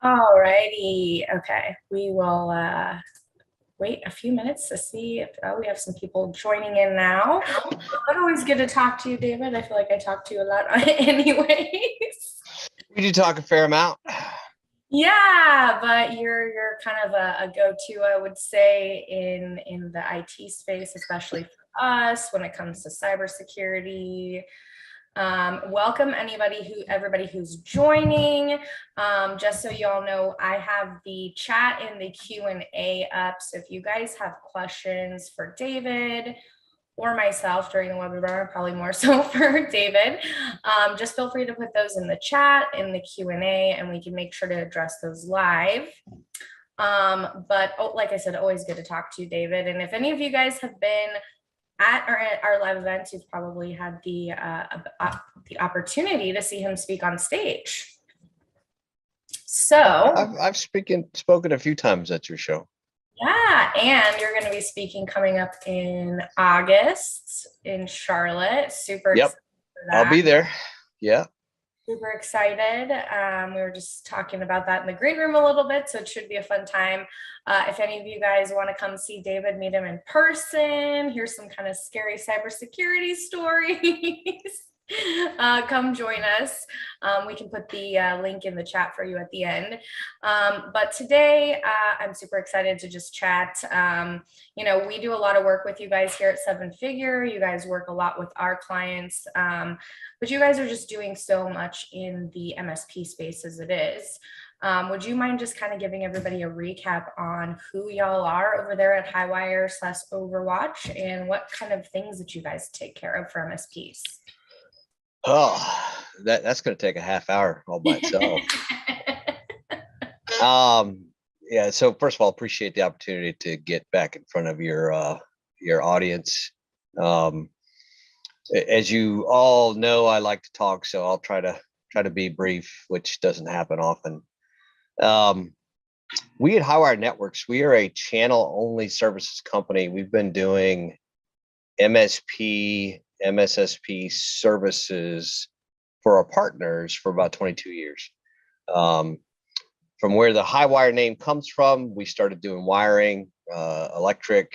All righty. Okay. We will wait a few minutes to see if we have some people joining in now. But always good to talk to you, David. I feel like I talk to you a lot anyways. We do talk a fair amount. Yeah, but you're kind of a go-to, I would say, in the IT space, especially for us when it comes to cybersecurity. Welcome everybody who's joining. Just so y'all know, I have the chat and the Q&A up. So if you guys have questions for David or myself during the webinar, probably more so for David, just feel free to put those in the chat, in the Q&A, and we can make sure to address those live. But like I said, always good to talk to you, David. And if any of you guys have been at our live events, you've probably had the opportunity to see him speak on stage. So I've spoken a few times at your show. Yeah, and you're going to be speaking coming up in August in Charlotte. Super Yep, excited for that. I'll be there. Yeah. Super excited. We were just talking about that in the green room a little bit, so it should be a fun time. If any of you guys want to come see David, meet him in person, here's some kind of scary cybersecurity stories. Come join us. We can put the link in the chat for you at the end. But today, I'm super excited to just chat. We do a lot of work with you guys here at Seven Figure. You guys work a lot with our clients. But you guys are just doing so much in the MSP space as it is. Would you mind just kind of giving everybody a recap on who y'all are over there at Highwire/Overwatch and what kind of things that you guys take care of for MSPs? Oh, that's going to take a half hour all by itself. Yeah. So first of all, appreciate the opportunity to get back in front of your audience. As you all know, I like to talk, so I'll try to be brief, which doesn't happen often. We at Highwire Networks, we are a channel-only services company. We've been doing MSP, MSSP services for our partners for about 22 years. From where the Highwire name comes from, we started doing wiring, electric,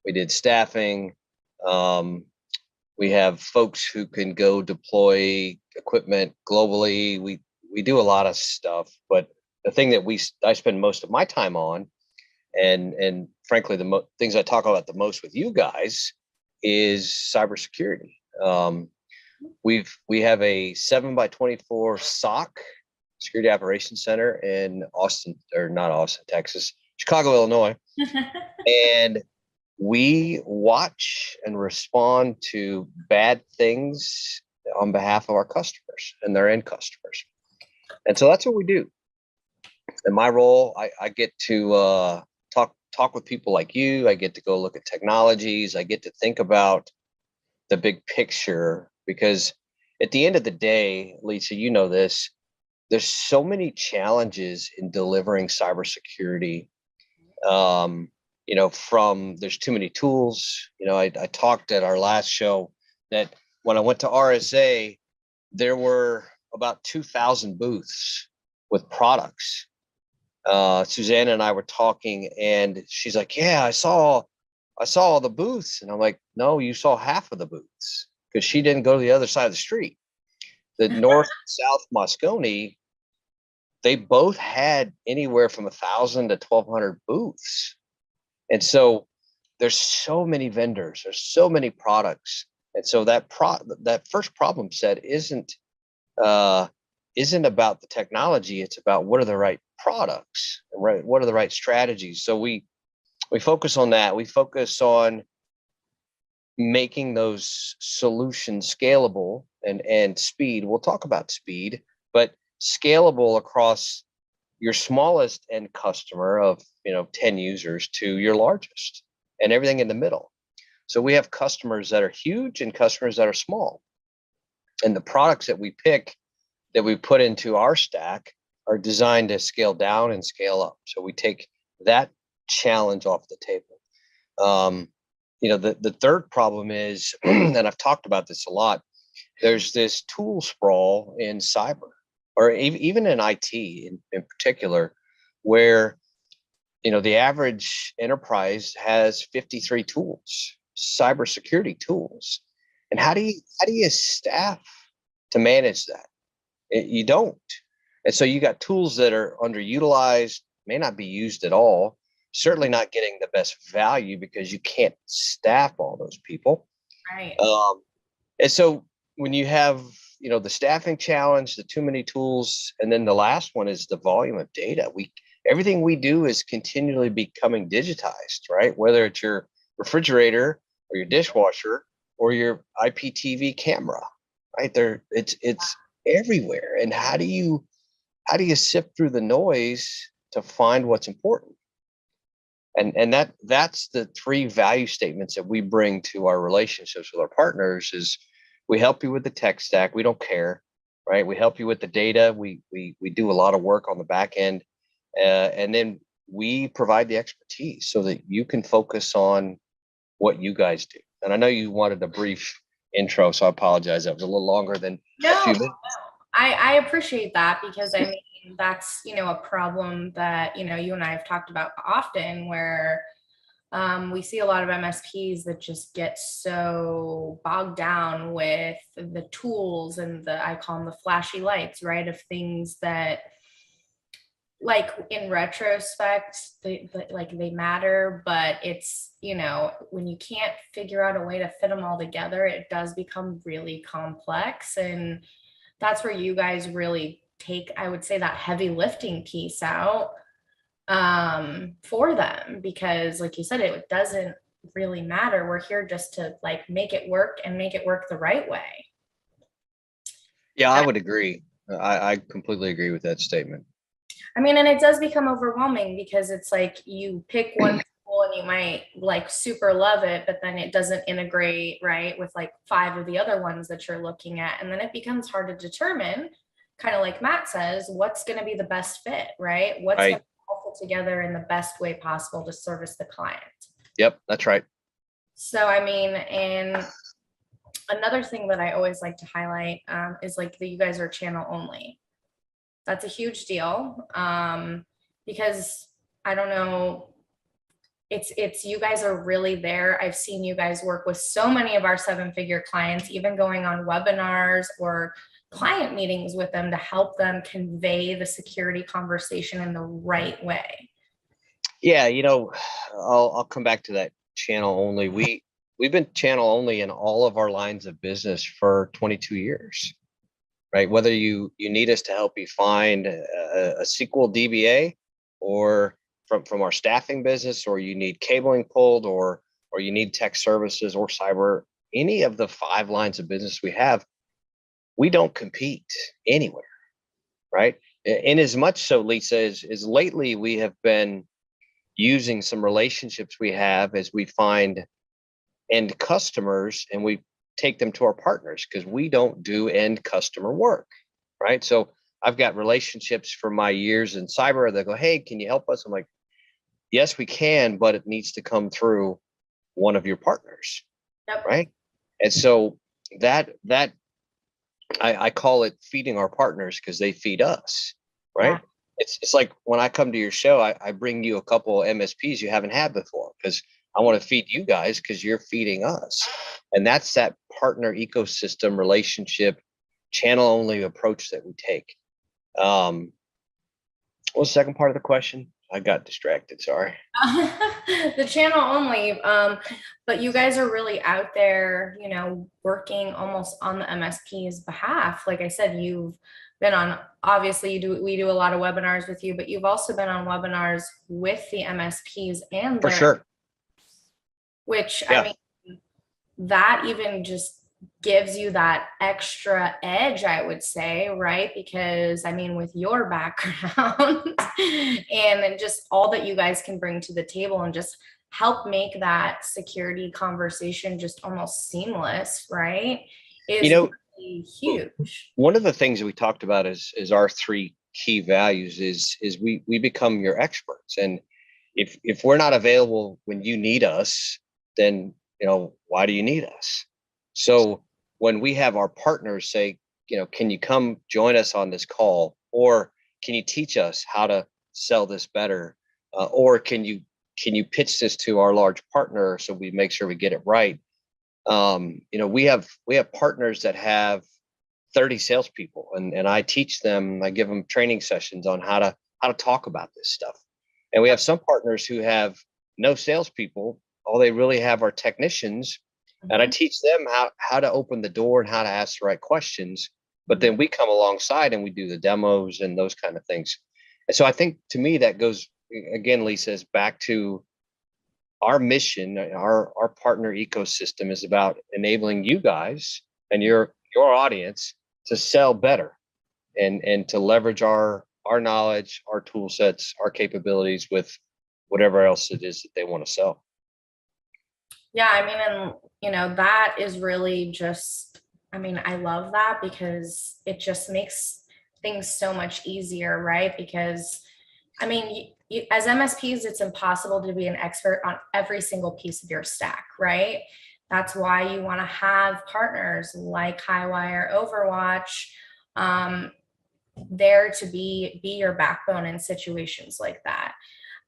we did staffing. We have folks who can go deploy equipment globally. We do a lot of stuff, but the thing that I spend most of my time on, and frankly, the things I talk about the most with you guys is cybersecurity. We have a 7x24 SOC, Security Operations Center, in Austin, or not Austin, Texas, Chicago, Illinois, and we watch and respond to bad things on behalf of our customers and their end customers. And so that's what we do. In my role, I get to talk with people like you. I get to go look at technologies. I get to think about the big picture, because at the end of the day, Lisa, you know this, there's so many challenges in delivering cybersecurity. From there's too many tools. I talked at our last show that when I went to RSA, there were about 2,000 booths with products. Susanna and I were talking, and she's like, "Yeah, I saw all the booths," and I'm like, "No, you saw half of the booths," because she didn't go to the other side of the street. The north south Moscone, they both had anywhere from 1,000 to 1,200 booths. And so there's so many vendors, there's so many products. And so that first problem set isn't about the technology, it's about what are the right products, right? What are the right strategies? So we focus on that. We focus on making those solutions scalable and speed. We'll talk about speed, but scalable across your smallest end customer of 10 users to your largest, and everything in the middle. So we have customers that are huge and customers that are small, and the products that we pick, that we put into our stack, are designed to scale down and scale up. So we take that challenge off the table. The third problem is, and I've talked about this a lot, there's this tool sprawl in cyber. or even in IT in particular, where the average enterprise has 53 tools, cybersecurity tools. And how do you staff to manage that? You don't. And so you got tools that are underutilized, may not be used at all, certainly not getting the best value because you can't staff all those people. Right. And so when you have, the staffing challenge, the too many tools, and then the last one is the volume of data. Everything we do is continually becoming digitized, right? Whether it's your refrigerator or your dishwasher or your IPTV camera, right? It's everywhere. And how do you sift through the noise to find what's important? And that's the three value statements that we bring to our relationships with our partners is we help you with the tech stack. We don't care, right? We help you with the data. We do a lot of work on the back end. And then we provide the expertise so that you can focus on what you guys do. And I know you wanted a brief intro, so I apologize. That was a little longer than a few minutes. I appreciate that because I mean, that's, a problem that, you and I have talked about often where we see a lot of MSPs that just get so bogged down with the tools and I call them the flashy lights, right? Of things that, like in retrospect, they matter, but it's, when you can't figure out a way to fit them all together, it does become really complex. And that's where you guys really take, I would say, that heavy lifting piece out for them, because like you said, it doesn't really matter. We're here just to make it work and make it work the right way. Yeah, I would agree. I completely agree with that statement. I mean, and it does become overwhelming because it's like you pick one tool and you might super love it, but then it doesn't integrate right with 5 of the other ones that you're looking at. And then it becomes hard to determine, kind of like Matt says, what's going to be the best fit, right? What's going to all fit together in the best way possible to service the client. Yep, that's right. So, I mean, and another thing that I always like to highlight is that you guys are channel only. That's a huge deal because I don't know, it's you guys are really there. I've seen you guys work with so many of our 7-figure clients, even going on webinars or client meetings with them to help them convey the security conversation in the right way. Yeah, I'll come back to that channel only. We've been channel only in all of our lines of business for 22 years. Right? Whether you need us to help you find a SQL DBA or from our staffing business, or you need cabling pulled, or you need tech services or cyber, any of the 5 lines of business we have, we don't compete anywhere, right? And as much so, Lisa, is lately we have been using some relationships we have as we find end customers and we take them to our partners because we don't do end customer work, right? So I've got relationships from my years in cyber that go, hey, can you help us? I'm like, yes, we can, but it needs to come through one of your partners, Yep. right? And so that I call it feeding our partners because they feed us, right? Yeah. It's like when I come to your show, I bring you a couple MSPs you haven't had before because I want to feed you guys because you're feeding us. And that's that partner ecosystem relationship, channel only approach that we take. What was the second part of the question? I got distracted. Sorry. The channel only. But you guys are really out there, working almost on the MSP's behalf. Like I said, you've been on, obviously we do a lot of webinars with you, but you've also been on webinars with the MSPs and for sure. Which, yeah. I mean, that even just gives you that extra edge, I would say, right? Because I mean, with your background and just all that you guys can bring to the table and just help make that security conversation just almost seamless, right? Is really huge. One of the things that we talked about is our 3 key values is we become your experts. And if we're not available when you need us, then why do you need us? So when we have our partners say, can you come join us on this call, or can you teach us how to sell this better, or can you pitch this to our large partner so we make sure we get it right? We have partners that have 30 salespeople, and I teach them. I give them training sessions on how to talk about this stuff. And we have some partners who have no salespeople. All they really have are technicians, and I teach them how to open the door and how to ask the right questions. But then we come alongside and we do the demos and those kind of things. And so I think, to me, that goes, again, Lisa, is back to our mission. Our partner ecosystem is about enabling you guys and your audience to sell better, and to leverage our knowledge, our tool sets, our capabilities with whatever else it is that they want to sell. Yeah, I mean, and that is really just, I mean, I love that because it just makes things so much easier, right? Because I mean, as MSPs, it's impossible to be an expert on every single piece of your stack, right? That's why you want to have partners like Highwire, Overwatch, there to be your backbone in situations like that.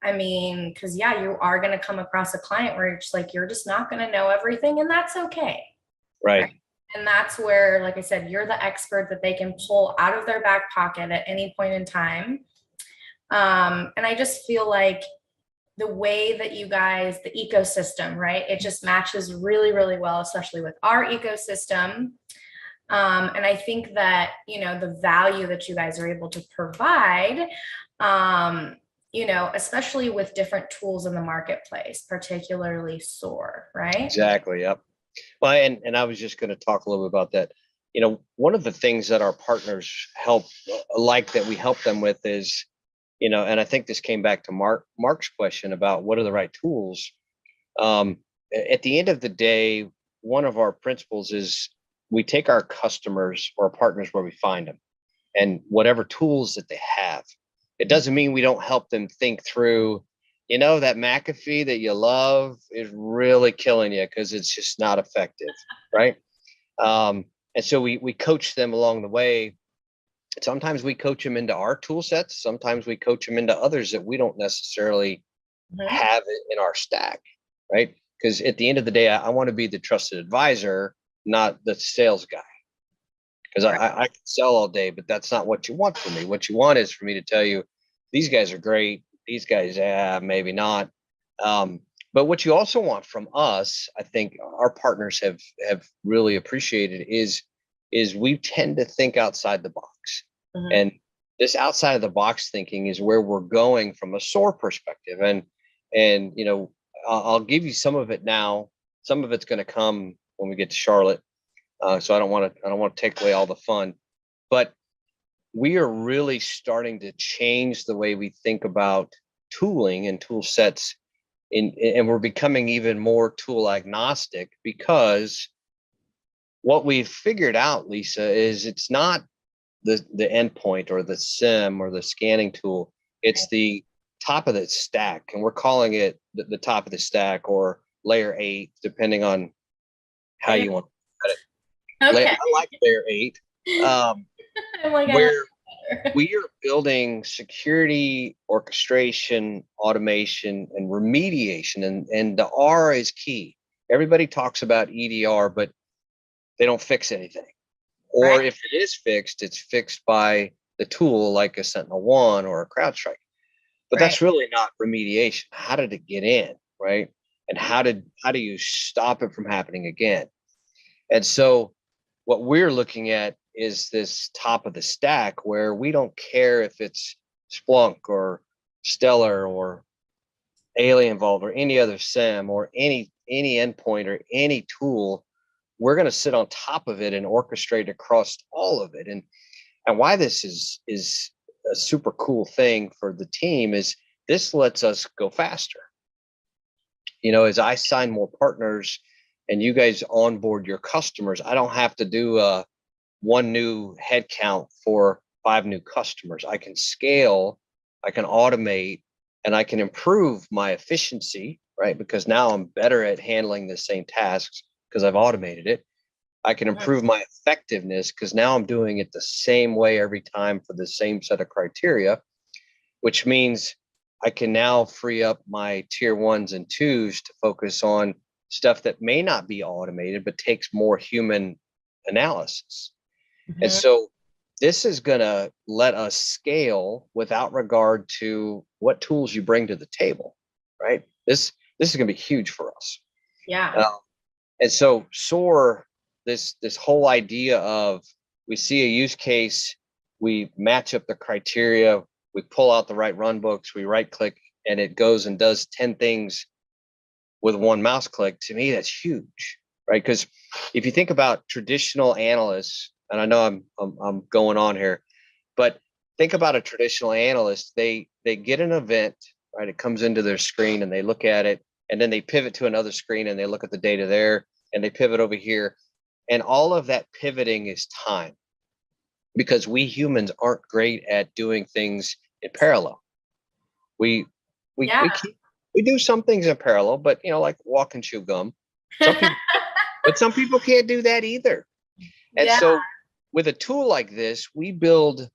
I mean, because yeah, you are going to come across a client where you're just not going to know everything, and that's okay. Right. And that's where, like I said, you're the expert that they can pull out of their back pocket at any point in time. And I just feel like the way that you guys, the ecosystem, right, it just matches really, really well, especially with our ecosystem. And I think that, the value that you guys are able to provide, especially with different tools in the marketplace, particularly SOAR, right? Exactly. Yep. Well, and I was just going to talk a little bit about that. One of the things that our partners that we help them with is, and I think this came back to Mark's question about what are the right tools. At the end of the day, one of our principles is we take our customers or our partners where we find them, and whatever tools that they have. It doesn't mean we don't help them think through, that McAfee that you love is really killing you because it's just not effective, right? And so we coach them along the way. Sometimes we coach them into our tool sets. Sometimes we coach them into others that we don't necessarily have it in our stack, right? Because at the end of the day, I want to be the trusted advisor, not the sales guy. Because I can sell all day, but that's not what you want from me. What you want is for me to tell you, these guys are great. These guys, maybe not. But what you also want from us, I think our partners have really appreciated is we tend to think outside the box. And this outside of the box thinking is where we're going from a SOAR perspective. And I'll give you some of it now. Some of it's going to come when we get to Charlotte. So I don't want to take away all the fun, but we are really starting to change the way we think about tooling and tool sets, and we're becoming even more tool agnostic, because what we've figured out, Lisa, is it's not the endpoint or the SIM or the scanning tool. It's the top of the stack, and we're calling it the top of the stack or layer 8, depending on how you want to put it. Okay. I like layer 8. Where we are building security, orchestration, automation, and remediation, and the R is key. Everybody talks about EDR, but they don't fix anything. Or if it is fixed, it's fixed by the tool like a SentinelOne or a CrowdStrike. But that's really not remediation. How did it get in, right? And how do you stop it from happening again? And so what we're looking at is this top of the stack, where we don't care if it's Splunk or Stellar or Alien Vault or any other SIM or any endpoint or any tool. We're going to sit on top of it and orchestrate across all of it. And why this is a super cool thing for the team is this lets us go faster. As I sign more partners and you guys onboard your customers, I don't have to do one new headcount for 5 new customers. I can scale, I can automate, and I can improve my efficiency, right? Because now I'm better at handling the same tasks because I've automated it. I can improve my effectiveness because now I'm doing it the same way every time for the same set of criteria, which means I can now free up my tier ones and twos to focus on stuff that may not be automated, but takes more human analysis. And so this is going to let us scale without regard to what tools you bring to the table, right? This is going to be huge for us. Yeah. And so SOAR, this whole idea of we see a use case, we match up the criteria, we pull out the right run books, we right click, and it goes and does 10 things with one mouse click. To me, that's huge, right? Because if you think about traditional analysts, and I know I'm going on here, but think about a traditional analyst. They get an event, right? It comes into their screen and they look at it, and then they pivot to another screen and they look at the data there, and they pivot over here. And all of that pivoting is time, because we humans aren't great at doing things in parallel. We do some things in parallel, but like walk and chew gum. But some people can't do that either. And so with a tool like this, we build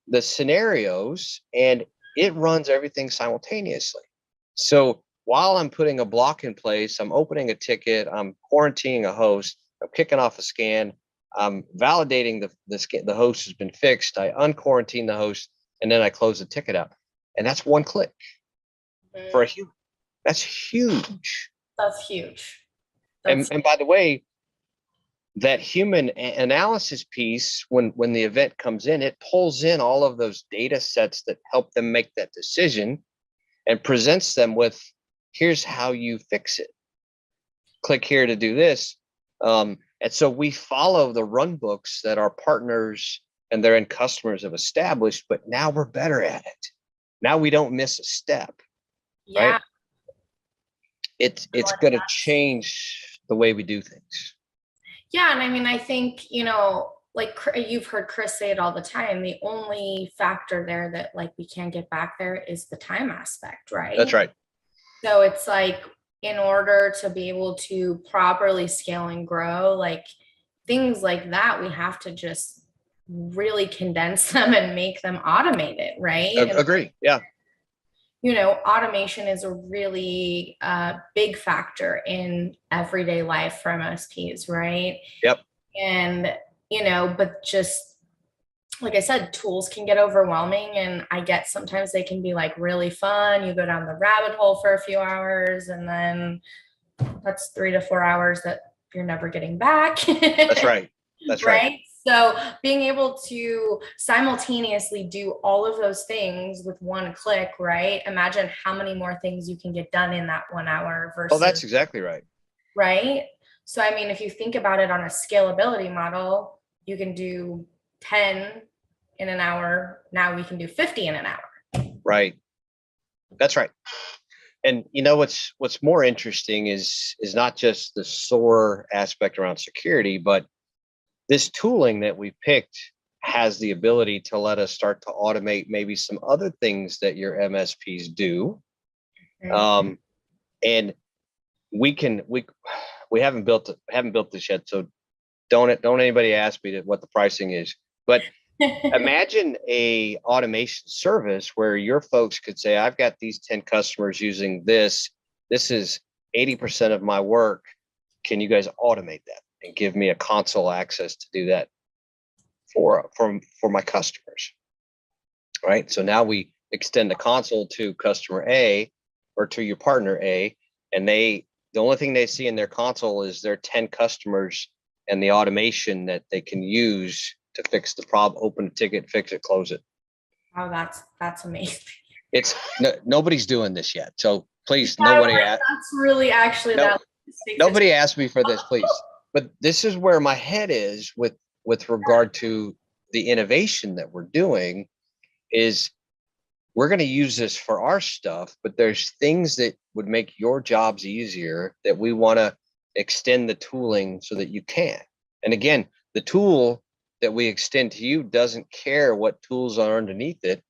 the scenarios and it runs everything simultaneously. So while I'm putting a block in place, I'm opening a ticket, I'm quarantining a host, I'm kicking off a scan, I'm validating the host has been fixed, I unquarantine the host, and then I close the ticket out. And that's one click for a human. That's huge. That's huge. And by the way, that human analysis piece, when the event comes in, it pulls in all of those data sets that help them make that decision and presents them with, here's how you fix it. Click here to do this. And so we follow the run books that our partners and their end customers have established, but now we're better at it. Now we don't miss a step, right? It's going to change the way we do things. Yeah. And I mean, I think, like you've heard Chris say it all the time, the only factor there that like we can't get back there is the time aspect, right? That's right. So it's like, in order to be able to properly scale and grow, like things like that, we have to just really condense them and make them automated, right? Agree. Yeah. Automation is a really big factor in everyday life for MSPs, right? Yep. And, but just like I said, tools can get overwhelming, and I get sometimes they can be like really fun. You go down the rabbit hole for a few hours, and then that's 3 to 4 hours that you're never getting back. That's right. That's right. So being able to simultaneously do all of those things with one click, right? Imagine how many more things you can get done in that 1 hour versus. Oh, that's exactly right. Right. So, I mean, if you think about it on a scalability model, you can do 10 in an hour. Now we can do 50 in an hour. Right. That's right. And what's more interesting is not just the SOAR aspect around security, but this tooling that we picked has the ability to let us start to automate maybe some other things that your MSPs do. And we haven't built this yet, so don't anybody ask me what the pricing is. But imagine a automation service where your folks could say, I've got these 10 customers using this. This is 80% of my work. Can you guys automate that and give me a console access to do that for my customers? Right. So now we extend the console to customer A or to your partner A, and the only thing they see in their console is their 10 customers and the automation that they can use to fix the problem, open a ticket, fix it, close it. Oh, that's amazing. It's nobody's doing this yet. So please, nobody. That's really actually that. Nobody asked me for this, please. But this is where my head is with regard to the innovation that we're doing. Is we're going to use this for our stuff, but there's things that would make your jobs easier that we want to extend the tooling so that you can. And again, the tool that we extend to you doesn't care what tools are underneath it.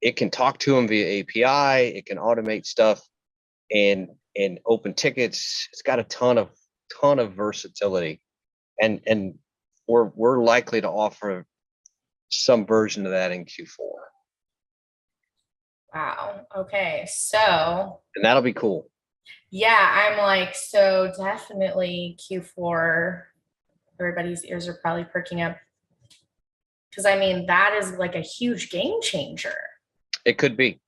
It can talk to them via API. It can automate stuff and open tickets. It's got a ton of versatility. and we're likely to offer some version of that in Q4. Wow. Okay. So And that'll be cool. yeah, I'm like, so definitely Q4, everybody's ears are probably perking up. Because I mean, that is like a huge game changer. It could be.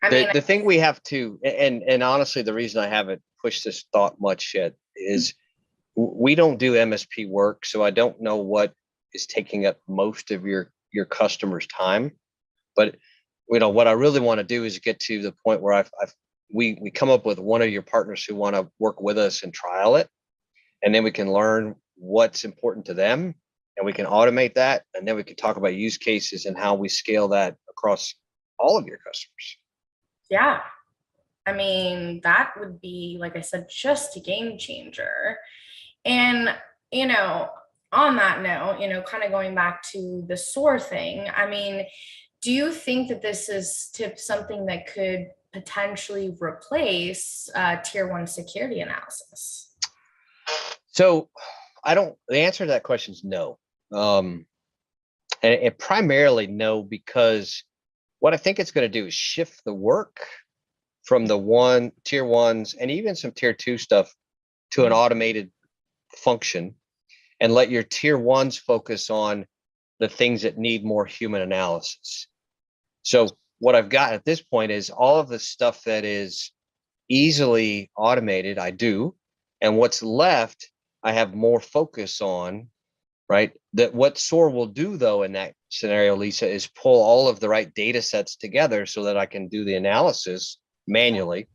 I mean, The thing we have to, and honestly, the reason I haven't pushed this thought much yet is we don't do MSP work, so I don't know what is taking up most of your customers' time. But what I really want to do is get to the point where we come up with one of your partners who want to work with us and trial it, and then we can learn what's important to them, and we can automate that, and then we can talk about use cases and how we scale that across all of your customers. yeah. I mean, that would be, like I said, just a game changer. And, you know, on that note, kind of going back to the SOAR thing, I mean, do you think that this is something that could potentially replace tier one security analysis? So the answer to that question is no. And primarily no, because what I think it's going to do is shift the work from the tier ones and even some tier two stuff to an automated function, and let your tier ones focus on the things that need more human analysis. So what I've got at this point is all of the stuff that is easily automated, I do. And what's left, I have more focus on, right? That what SOAR will do though in that scenario, Lisa, is pull all of the right data sets together so that I can do the analysis manually,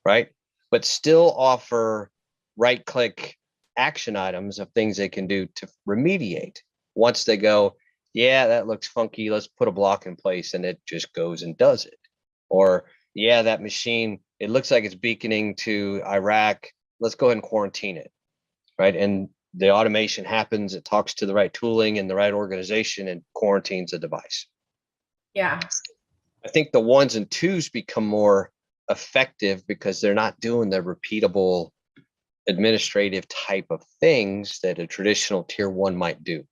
right? But still offer right click action items of things they can do to remediate. Once they go, yeah, that looks funky, let's put a block in place, and it just goes and does it. Or, yeah, that machine, it looks like it's beaconing to Iraq, let's go ahead and quarantine it, right? And the automation happens, it talks to the right tooling and the right organization and quarantines the device. Yeah. I think the ones and twos become more effective because they're not doing the repeatable administrative type of things that a traditional tier one might do.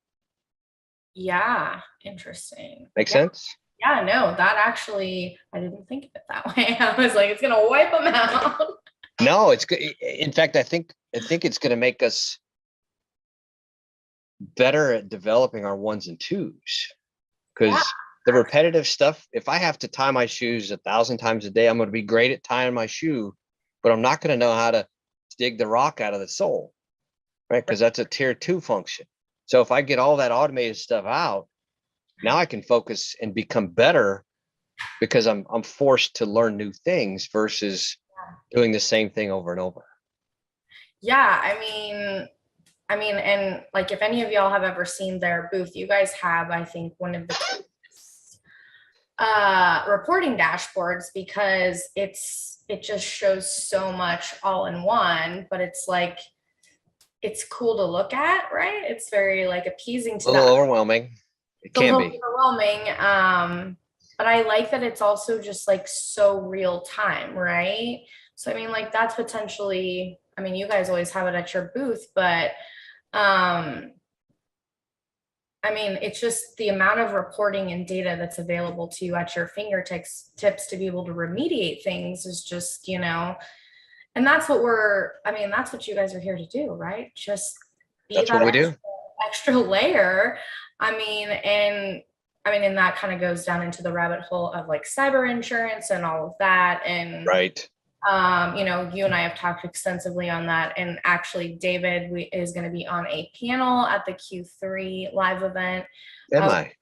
Yeah. Interesting. Make Yeah. sense? Yeah, no, that actually, I didn't think of it that way. I was like, it's gonna wipe them out. No, it's good. In fact, I think it's going to make us better at developing our ones and twos, because Yeah. the repetitive stuff, if I have to tie my shoes 1,000 times a day, I'm going to be great at tying my shoe, but I'm not going to know how to dig the rock out of the sole, right? Because that's a tier two function. So if I get all that automated stuff out, now I can focus and become better because I'm forced to learn new things versus doing the same thing over and over. Yeah, I mean, and like if any of y'all have ever seen their booth, you guys have, I think, one of the reporting dashboards, because it just shows so much all in one, but it's like it's cool to look at, right? It's very like appeasing to A little overwhelming. It can be overwhelming. But I like that it's also just like so real time, right? So I mean, like that's potentially, I mean, you guys always have it at your booth, but I mean, it's just the amount of reporting and data that's available to you at your fingertips to be able to remediate things is just, and that's what that's what you guys are here to do, right? Just be that's what that we do. extra layer. And that kind of goes down into the rabbit hole of like cyber insurance and all of that. And right. You and I have talked extensively on that. And actually, David is going to be on a panel at the Q3 live event. Am I?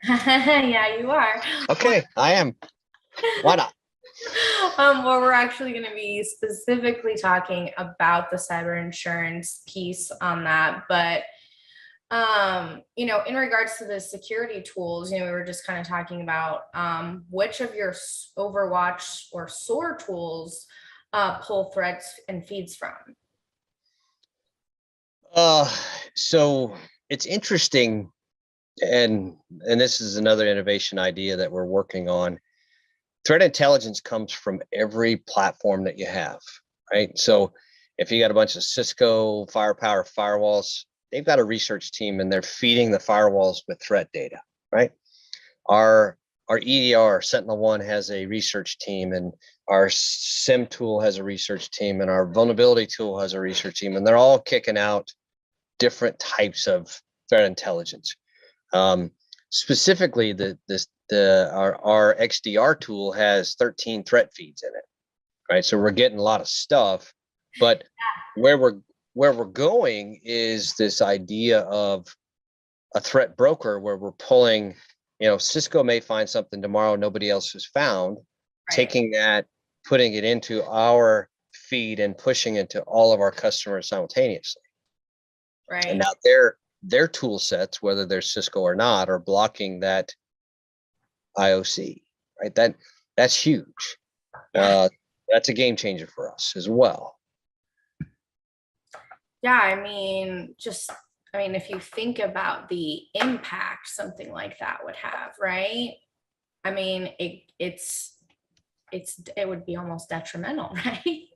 Yeah, you are. Okay, I am. Why not? Where we're actually going to be specifically talking about the cyber insurance piece on that. But in regards to the security tools, we were just kind of talking about which of your Overwatch or SOAR tools pull threads and feeds from. So it's interesting, and this is another innovation idea that we're working on. Threat intelligence comes from every platform that you have, right? So if you got a bunch of Cisco firepower firewalls, they've got a research team and they're feeding the firewalls with threat data, right? Our EDR Sentinel-1 has a research team, and our SIM tool has a research team, and our vulnerability tool has a research team, and they're all kicking out different types of threat intelligence. Specifically, our XDR tool has 13 threat feeds in it, right? So we're getting a lot of stuff, but where we're going is this idea of a threat broker where we're pulling, Cisco may find something tomorrow nobody else has found, taking that, putting it into our feed and pushing it to all of our customers simultaneously. Right. And now their tool sets, whether they're Cisco or not, are blocking that IOC, right? That's huge. That's a game changer for us as well. Yeah, I mean, if you think about the impact something like that would have, right? I mean, it would be almost detrimental, right?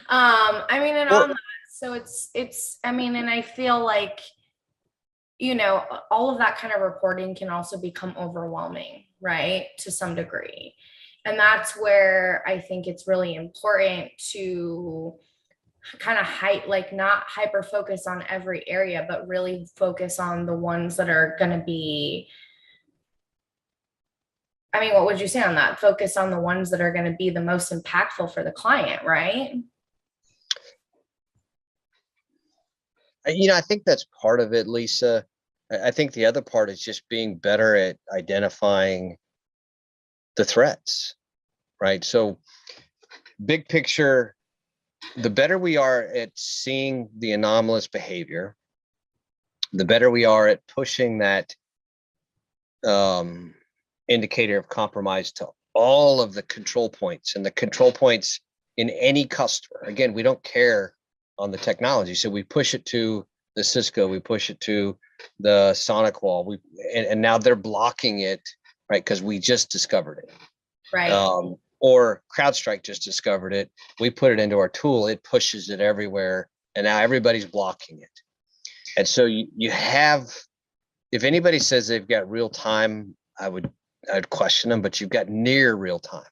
I mean, and on that, so it's, I mean, and I feel like, all of that kind of reporting can also become overwhelming, right? To some degree. And that's where I think it's really important to kind of not hyper focus on every area, but really focus on the ones that are going to be, I mean, what would you say on that? Focus on the ones that are going to be the most impactful for the client, right? I think that's part of it, Lisa. I think the other part is just being better at identifying the threats, right? So big picture, the better we are at seeing the anomalous behavior, the better we are at pushing that indicator of compromise to all of the control points, and the control points in any customer. Again, we don't care on the technology. So we push it to the Cisco, we push it to the Sonic Wall, and now they're blocking it, right? Because we just discovered it. Right. Or CrowdStrike just discovered it. We put it into our tool, it pushes it everywhere, and now everybody's blocking it. And so you have, if anybody says they've got real time, I'd question them, but you've got near real time.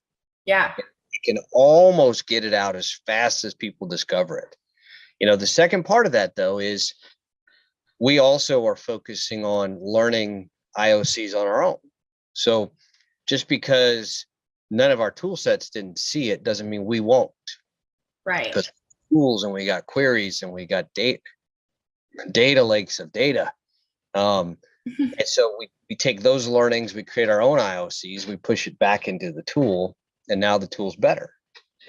Yeah. You can almost get it out as fast as people discover it. The second part of that, though, is we also are focusing on learning IOCs on our own. So just because none of our tool sets didn't see it doesn't mean we won't. Right. Because tools, and we got queries, and we got data lakes of data. And so we take those learnings, we create our own IOCs, we push it back into the tool, and now the tool's better,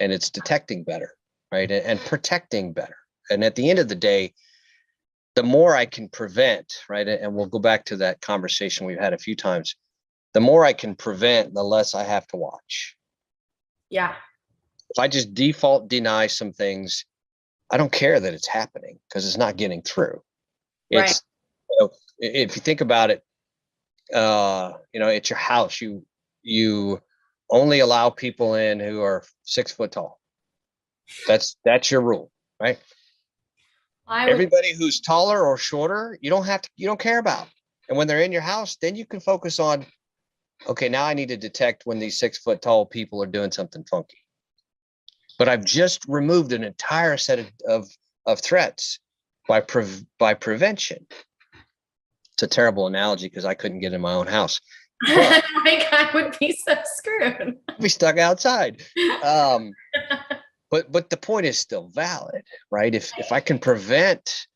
and it's detecting better, right? And protecting better. And at the end of the day, the more I can prevent, right? And we'll go back to that conversation we've had a few times. The more I can prevent, the less I have to watch. Yeah. If I just default deny some things, I don't care that it's happening because it's not getting through. It's, if you think about it, it's your house. You only allow people in who are 6 foot tall. That's your rule, right? Everybody who's taller or shorter, you don't care about. And when they're in your house, then you can focus on, okay, now I need to detect when these 6 foot tall people are doing something funky. But I've just removed an entire set of threats by prevention. It's a terrible analogy because I couldn't get in my own house. But like I would be so screwed. I'd be stuck outside. But the point is still valid, right? If I can prevent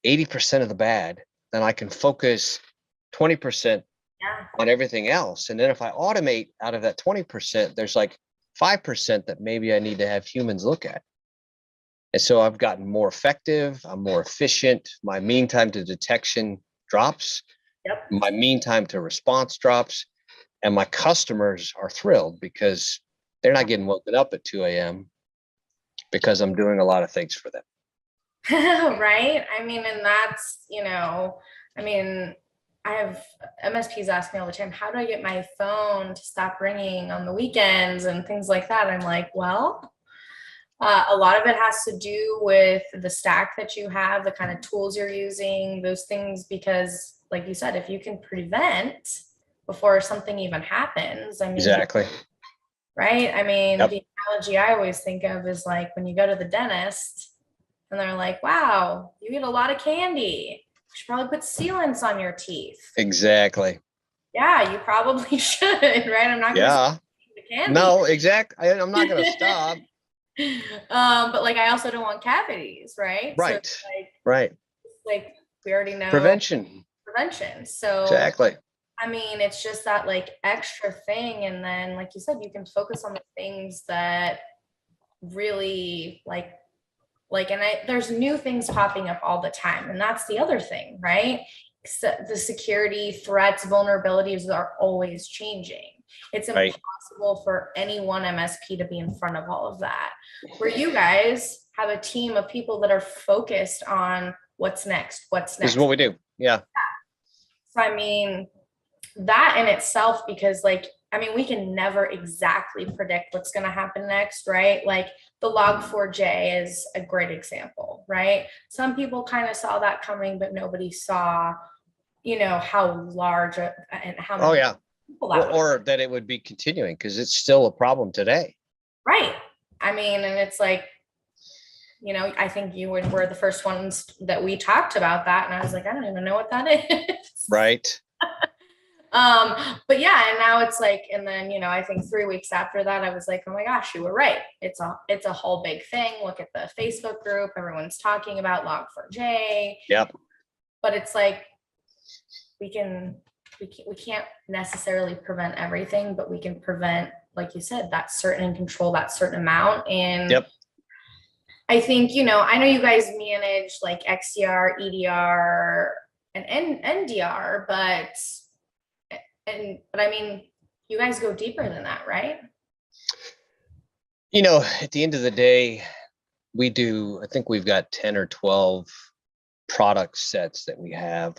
80% of the bad, then I can focus 20% on everything else. And then if I automate out of that 20%, there's like 5% that maybe I need to have humans look at. And so I've gotten more effective, I'm more efficient, my mean time to detection drops, my mean time to response drops, and my customers are thrilled because they're not getting woken up at 2 a.m. because I'm doing a lot of things for them. Right. I mean, and that's, I have MSPs ask me all the time, how do I get my phone to stop ringing on the weekends and things like that? I'm like, well, A lot of it has to do with the stack that you have, the kind of tools you're using, those things, because like you said, if you can prevent before something even happens, I mean, Exactly. right? I mean, Yep. the analogy I always think of is like when you go to the dentist and they're like, wow, you eat a lot of candy. You should probably put sealants on your teeth. Exactly. Yeah, you probably should, right? I'm not going to Yeah. the candy. No, exactly. I'm not going to stop. But like I also don't want cavities, right? So Right. Right. like we already know Prevention. prevention. So Exactly. I mean, it's just that like extra thing, and then like you said, you can focus on the things that really and there's new things popping up all the time, and that's the other thing, right? So the security threats, vulnerabilities are always changing. It's Right. impossible for any one MSP to be in front of all of that. Where you guys have a team of people that are focused on what's next, what's This is next. what we do. Yeah. So I mean, that in itself, because like, I mean, we can never exactly predict what's going to happen next, right? Like the log4j is a great example, right? Some people kind of saw that coming, but nobody saw, how large and how Oh, many yeah. people that would. Or that it would be continuing, because it's still a problem today. Right. I mean, and it's like, I think you were the first ones that we talked about that. And I was like, I don't even know what that is. Right. But yeah, and now it's like, and then, I think 3 weeks after that, I was like, oh my gosh, you were right. It's a whole big thing. Look at the Facebook group. Everyone's talking about log4j. Yep. But it's like, we can't necessarily prevent everything, but we can prevent, like you said, that certain control, that certain amount. And yep. I think, I know you guys manage like XDR, EDR, and NDR, but I mean, you guys go deeper than that, right? At the end of the day, I think we've got 10 or 12 product sets that we have.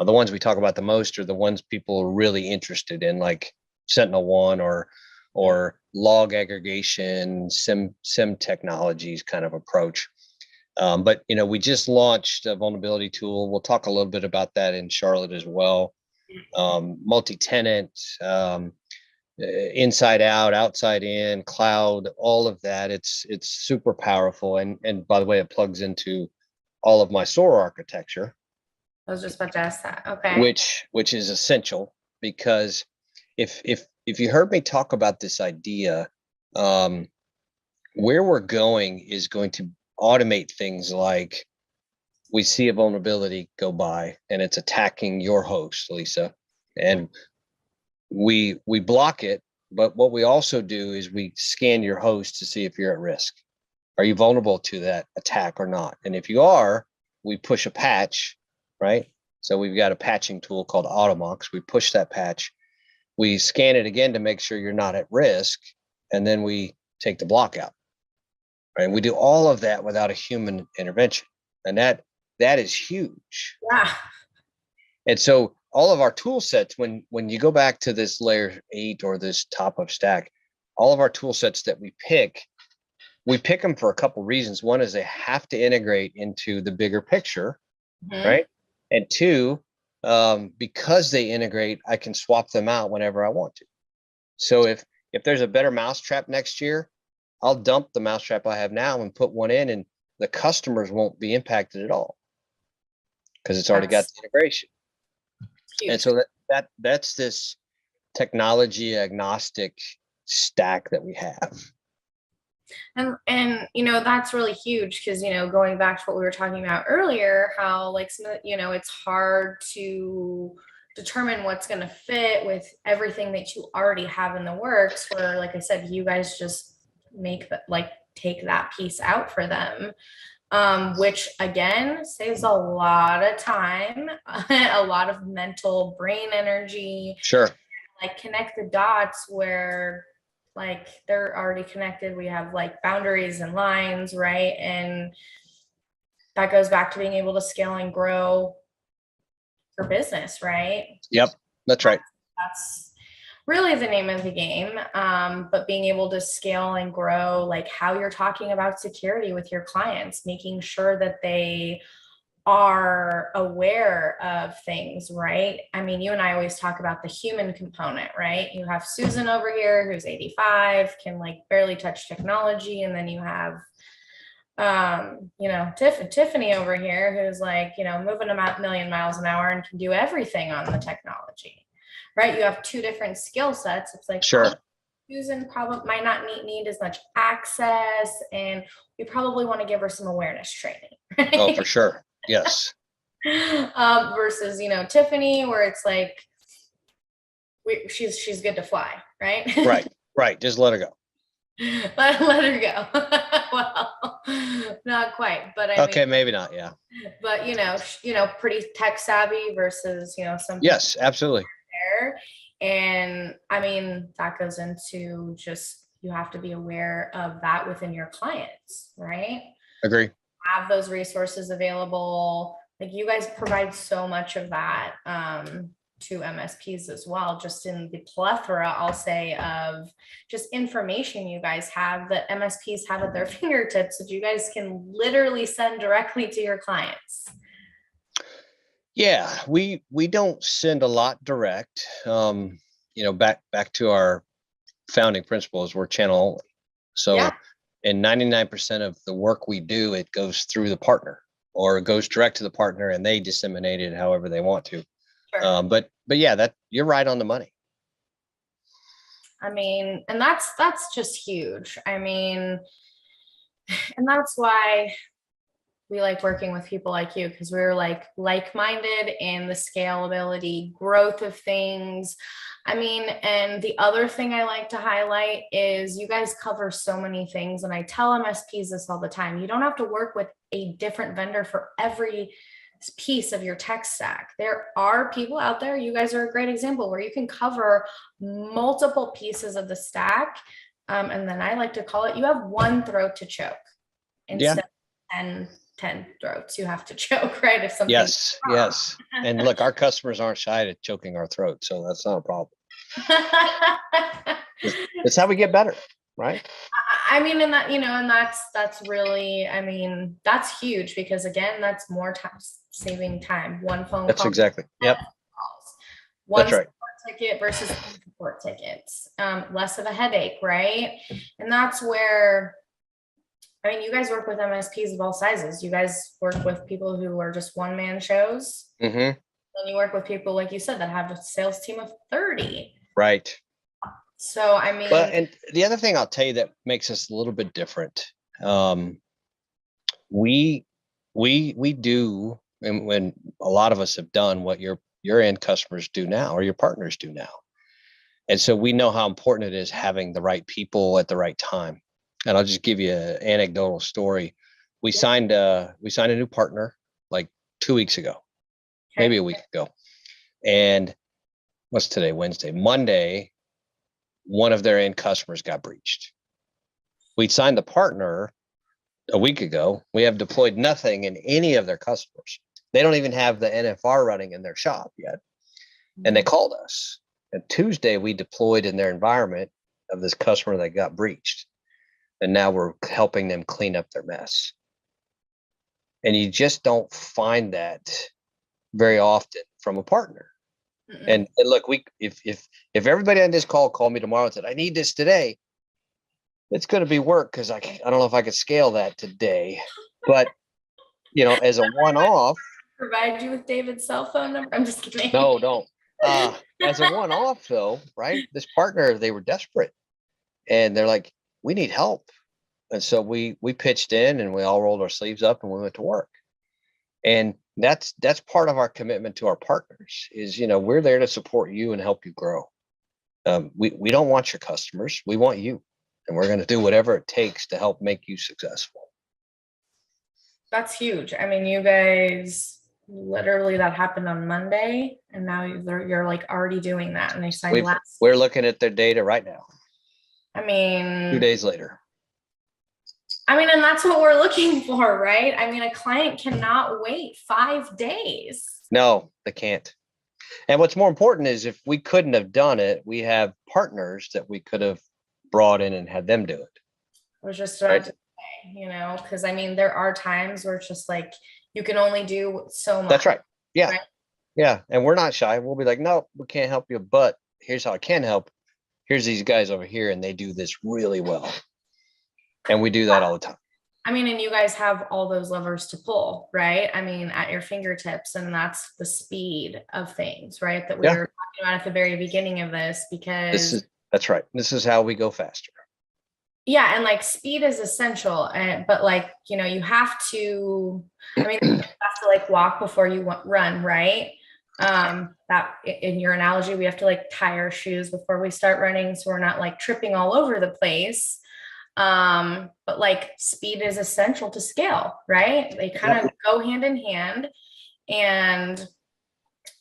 The ones we talk about the most are the ones people are really interested in, like SentinelOne or log aggregation, SIM technologies kind of approach. But we just launched a vulnerability tool. We'll talk a little bit about that in Charlotte as well. Multi-tenant, inside out, outside in, cloud, all of that. It's super powerful. And by the way, it plugs into all of my SOAR architecture. I was just about to ask that. Okay. Which is essential, because if you heard me talk about this idea, where we're going is going to automate things like we see a vulnerability go by and it's attacking your host, Lisa, and we block it. But what we also do is we scan your host to see if you're at risk. Are you vulnerable to that attack or not? And if you are, we push a patch, right? So we've got a patching tool called Automox. We push that patch. We scan it again to make sure you're not at risk. And then we take the block out. Right? And we do all of that without a human intervention. And that is huge. Yeah. And so all of our tool sets, when you go back to this layer 8 or this top of stack, all of our tool sets that we pick them for a couple reasons. One is they have to integrate into the bigger picture, right? And two, because they integrate, I can swap them out whenever I want to. So if there's a better mousetrap next year, I'll dump the mousetrap I have now and put one in, and the customers won't be impacted at all because it's already got the integration. Huge. And so that's this technology agnostic stack that we have. And that's really huge, because going back to what we were talking about earlier, how like it's hard to determine what's going to fit with everything that you already have in the works, where like I said, you guys just take that piece out for them, which again saves a lot of time, a lot of mental brain energy. Sure. Like connect the dots where like they're already connected. We have like boundaries and lines, right? And that goes back to being able to scale and grow your business, right? Yep, that's right. That's really the name of the game. But being able to scale and grow, like how you're talking about security with your clients, making sure that they are aware of things, right? I mean, you and I always talk about the human component, right? You have Susan over here who's 85, can like barely touch technology, and then you have Tiffany over here who's like, moving about a million miles an hour and can do everything on the technology, right? You have two different skill sets. It's like, Sure. Susan probably might not need as much access, and we probably want to give her some awareness training. Right? Oh, for sure. Yes. Versus, Tiffany, where it's like, she's good to fly, right? Right. Just let her go. let her go. Well, not quite, but Okay, maybe not. Yeah. But pretty tech savvy versus some Yes, absolutely. there. And I mean, that goes into just, you have to be aware of that within your clients, right? Agree. Have those resources available. Like you guys provide so much of that to MSPs as well, just in the plethora, I'll say, of just information you guys have that MSPs have at their fingertips that you guys can literally send directly to your clients. Yeah, we don't send a lot direct. Back to our founding principles, we're channel only. So Yeah. in 99% of the work we do, it goes through the partner, or it goes direct to the partner and they disseminate it however they want to. Sure. But yeah, that you're right on the money. I mean, and that's just huge. I mean, and that's why we like working with people like you, because we're like-minded in the scalability, growth of things. I mean, and the other thing I like to highlight is you guys cover so many things. And I tell MSPs this all the time. You don't have to work with a different vendor for every piece of your tech stack. There are people out there, you guys are a great example, where you can cover multiple pieces of the stack. And then I like to call it, you have one throat to choke instead of 10 throats you have to choke, right? If something. Yes. And look, our customers aren't shy at choking our throat, so that's not a problem. It's how we get better, right? I mean, and that, and that's really, I mean, that's huge, because again, that's more time, saving time. One phone That's call. exactly. Yep. One That's right. ticket versus support tickets. Less of a headache, right? And that's where, I mean, you guys work with MSPs of all sizes. You guys work with people who are just one-man shows. Mm-hmm. And you work with people, like you said, that have a sales team of 30. Right. So, I mean. And the other thing I'll tell you that makes us a little bit different, we do, and when a lot of us have done what your end customers do now, or your partners do now. And so we know how important it is having the right people at the right time. And I'll just give you an anecdotal story. We signed a new partner like 2 weeks ago, maybe a week ago. And what's today? Wednesday. Monday, one of their end customers got breached. We signed the partner a week ago. We have deployed nothing in any of their customers. They don't even have the NFR running in their shop yet. And they called us. And Tuesday, we deployed in their environment of this customer that got breached. And now we're helping them clean up their mess. And you just don't find that very often from a partner. And look, if everybody on this call called me tomorrow and said, I need this today, it's going to be work, because I don't know if I could scale that today. But, as a one-off. Provide you with David's cell phone number? I'm just kidding. No, don't. As a one-off, though, right? This partner, they were desperate. And they're like, we need help. And so we pitched in, and we all rolled our sleeves up and we went to work. And that's part of our commitment to our partners is, we're there to support you and help you grow. We don't want your customers. We want you. And we're going to do whatever it takes to help make you successful. That's huge. I mean, you guys literally, that happened on Monday, and now you're like already doing that. And they signed we're looking at their data right now. I mean, 2 days later. I mean, and that's what we're looking for, right? I mean, a client cannot wait 5 days. No, they can't. And what's more important is if we couldn't have done it, we have partners that we could have brought in and had them do it. I was just about to say, because I mean, there are times where it's just like you can only do so much. That's right. Yeah. Right? Yeah. And we're not shy. We'll be like, no, we can't help you, but here's how I can help. Here's these guys over here, and they do this really well. And we do that all the time. I mean, and you guys have all those levers to pull, right? I mean, at your fingertips, and that's the speed of things, right? That we were talking about at the very beginning of this, because that's right. This is how we go faster. Yeah, and like speed is essential, but like, you have to, I mean, you have to like walk before you run, right? That in your analogy, we have to like tie our shoes before we start running, so we're not like tripping all over the place. But like speed is essential to scale, right? They kind of go hand in hand. And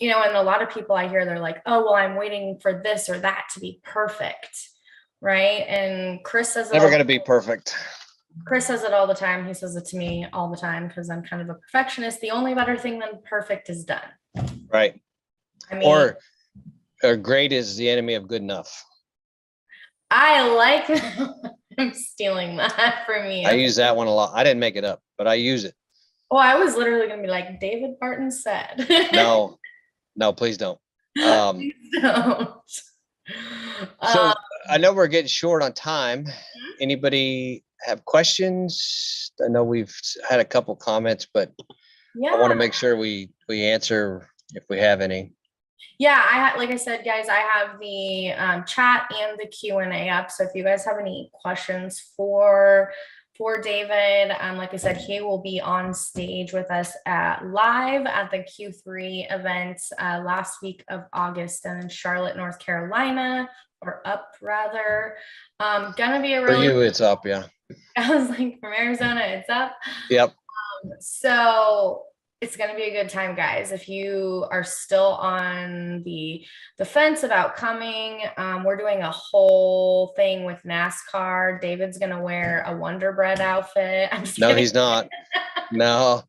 and a lot of people I hear, they're like, oh, well, I'm waiting for this or that to be perfect, right? And Chris says never going to be perfect. Chris says it all the time. He says it to me all the time because I'm kind of a perfectionist. The only better thing than perfect is done. Right. I mean, or great is the enemy of good enough. I like I'm stealing that from you. I use that one a lot. I didn't make it up, but I use it. Oh, I was literally going to be like, David Barton said. No, please don't. Please don't. So I know we're getting short on time. Anybody have questions? I know we've had a couple comments, but I want to make sure we answer if we have any. Yeah, like I said, guys, I have the chat and the Q&A up. So if you guys have any questions for David, like I said, he will be on stage with us live at the Q3 event last week of August in Charlotte, North Carolina, or up rather. Gonna be a really— For you, it's up, yeah. I was like, from Arizona, it's up. Yep. So it's going to be a good time, guys. If you are still on the fence about coming, we're doing a whole thing with NASCAR. David's going to wear a Wonder Bread outfit. No, he's not. No,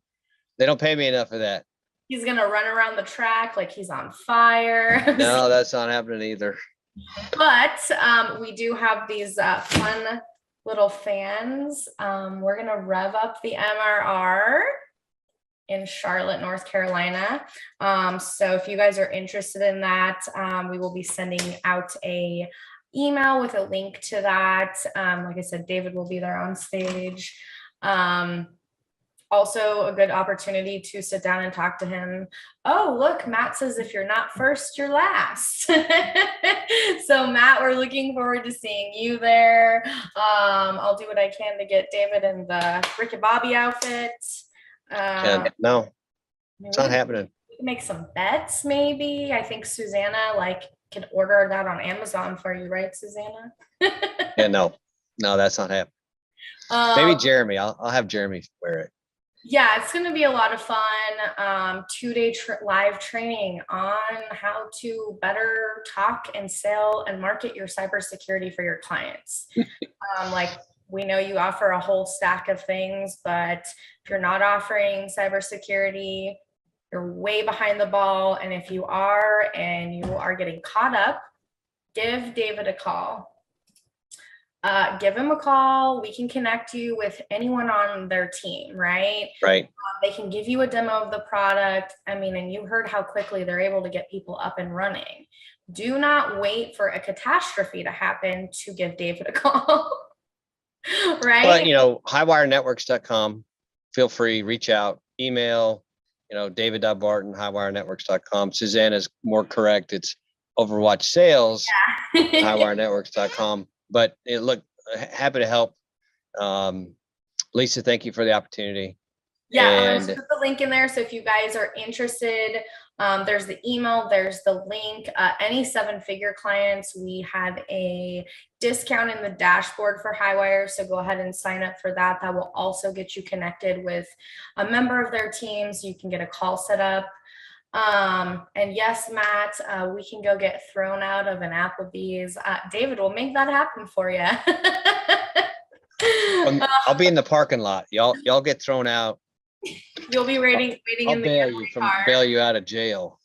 they don't pay me enough for that. He's going to run around the track like he's on fire. No, that's not happening either. But we do have these fun little fans. We're going to rev up the MRR in Charlotte, North Carolina. So if you guys are interested in that, we will be sending out a email with a link to that. Like I said, David will be there on stage. Also a good opportunity to sit down and talk to him. Oh, look, Matt says, if you're not first, you're last. So Matt, we're looking forward to seeing you there. I'll do what I can to get David in the Ricky Bobby outfit. No, it's not happening. We can make some bets, maybe. I think Susanna can order that on Amazon for you, right, Susanna? Yeah, no, that's not happening. Maybe Jeremy. I'll have Jeremy wear it. Yeah, it's going to be a lot of fun. 2-day live training on how to better talk and sell and market your cybersecurity for your clients. We know you offer a whole stack of things, but if you're not offering cybersecurity, you're way behind the ball. And if you are, and you are getting caught up, give David a call. Give him a call. We can connect you with anyone on their team, right? Right. They can give you a demo of the product. I mean, and you heard how quickly they're able to get people up and running. Do not wait for a catastrophe to happen to give David a call. Right. But, highwirenetworks.com, feel free, reach out, email, David.Barton, highwirenetworks.com. Susanna's more correct. It's Overwatch Sales, highwirenetworks.com. But look, happy to help. Lisa, thank you for the opportunity. Yeah, and put the link in there. So if you guys are interested, there's the email, there's the link. Any 7-figure clients, we have a discount in the dashboard for Highwire. So go ahead and sign up for that. That will also get you connected with a member of their team, so you can get a call set up. And yes, Matt, we can go get thrown out of an Applebee's. David will make that happen for you. I'll be in the parking lot. Y'all get thrown out. You'll be waiting I'll in the bail you out of jail.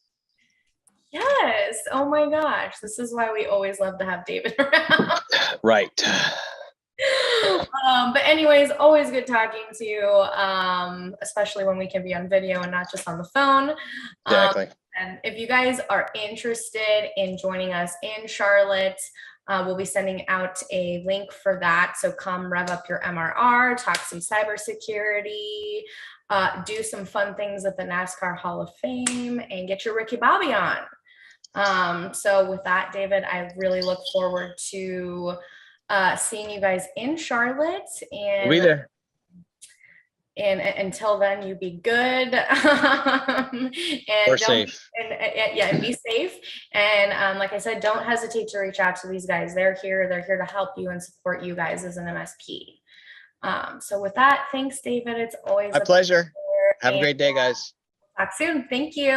Yes. Oh my gosh. This is why we always love to have David around. Right. But anyways, always good talking to you, especially when we can be on video and not just on the phone. Exactly. And if you guys are interested in joining us in Charlotte, we'll be sending out a link for that. So come rev up your MRR, talk some cybersecurity, do some fun things at the NASCAR Hall of Fame, and get your Ricky Bobby on. So with that, David, I really look forward to seeing you guys in Charlotte. And We'll be there. And until then, you be good. And We're safe. And be safe. And like I said, don't hesitate to reach out to these guys. They're here to help you and support you guys as an MSP. So with that, thanks, David. It's always My pleasure. Have a great day, guys. Talk soon. Thank you.